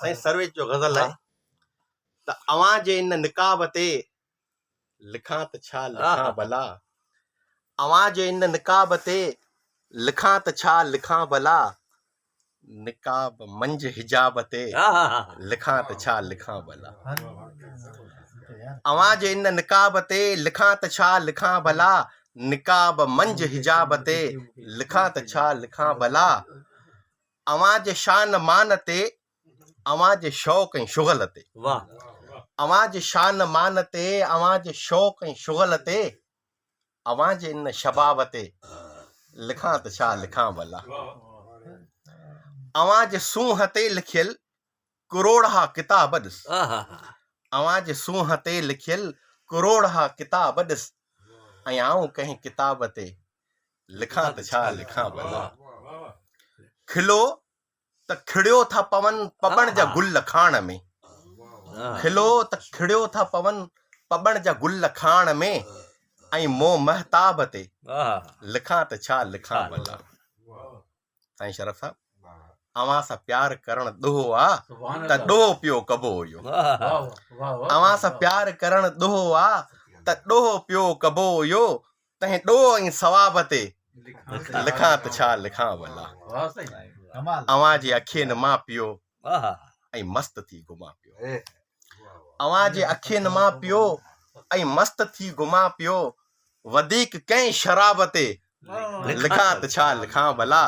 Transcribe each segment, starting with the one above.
साईं सर्वेज जो गज़ल है त अवां जे इन निकाब ते लिखां त छा लिखां भला अवां जे इन निकाब ते लिखां त छा लिखां भला निकाब मंझ हिजाब ते लिखां त छा लिखां भला अवां जे इन निकाब ते लिखां त छा लिखां भला निकाब मंझ हिजाब ते लिखां त छा लिखां भला अवां जे शान मान ते अवां जे शौक़ ऐं शुगल ते अवां जे शान मान ते अवां जे शौक़ ऐं शुगल ते अवां जे इन शबाब ते लिखां त छा लिखां भला अवां जे सूंह ते लिखियल करोड़ा किताब ॾिस अवां जे सूंह ते लिखियल करोड़ा किताब ॾिस ऐं आऊं कंहिं किताब ते लिखां त छा लिखां भला खिलो त खिड़ियो था पवन पबण जा गुल खाण में खिलो त खिड़ियो था पवन पबण जा गुल खाण में ऐं मो महताब ते लिखां त छा लिखां भला साईं शरफ साहब अवां सां प्यार करण ॾोहो आ त ॾोहो पियो कबो हुयो अवां सां प्यार करण ॾोहो आ त ॾोहो पियो कबो हुयो तंहिं ॾोह ऐं सवाब ते लिखां त छा लिखां भला अवां जे अखियुनि मां पियो ऐं मस्त थी घुमां पियो अवां जे अखियुनि मां पियो ऐं मस्त थी घुमां पियो वधीक कंहिं शराब ते लिखां त छा लिखां भला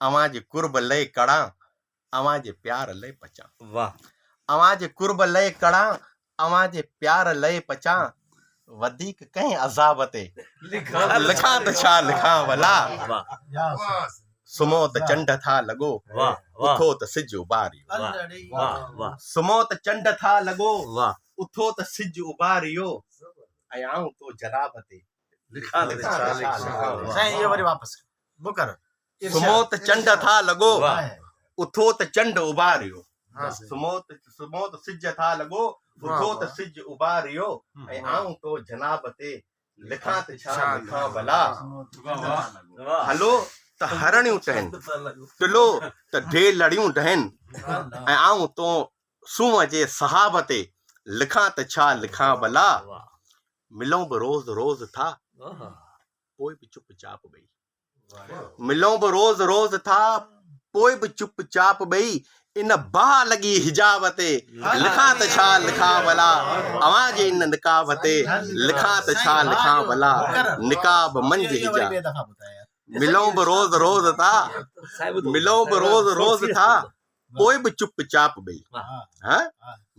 अवां जे कुर्ब लय कड़ा अवां जे प्यार लय पचां अवां जे कुर्ब लय कड़ा अवां जे प्यार लय पचां वधीक कंहिं अज़ाब ते लिखां त छा लिखां भला सुम्हो त चंड था लॻो उथो त सिज उभारियो सुम्हो त चंड था लॻो उथो त सिज उभारियो ऐं आऊं तो जनाब ते सुम्हो त चंड था लॻो उथो त चंड उभारियो सुम्हो त सिज था लॻो उथो त सिज उभारियो ऐं आऊं तो जनाब ते लिखां त छा लिखां भला हलो त हरणियूं टहनि टिलो त ढेलड़ियूं डहनि ऐं आऊं तो सूंह जे सहाब ते लिखां त छा लिखां भला मिलूं बि रोज़ रोज़ था पोइ बि चुपचाप ॿई मिलूं बि रोज़ रोज़ था पोइ बि चुपचाप ॿई इन बाह लॻी हिजाब ते लिखां त छा लिखां भला अवां जे इन निकाब ते लिखां त छा लिखां भला निकाब मंझ हिजाब मिलूं बि रोज़ रोज़ था मिलूं बि रोज़ रोज़ था पोइ बि चुपचाप ॿई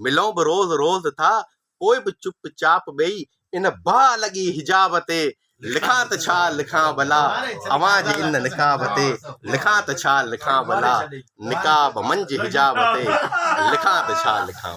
मिलूं बि रोज़ रोज़ था पोइ बि चुपचाप ॿई इन बाह लॻी हिजाब ते लिखां त छा लिखां भला अवां जे इन निकाब ते लिखां त छा लिखां भला निकाब मंझ हिजाब ते लिखां त छा लिखां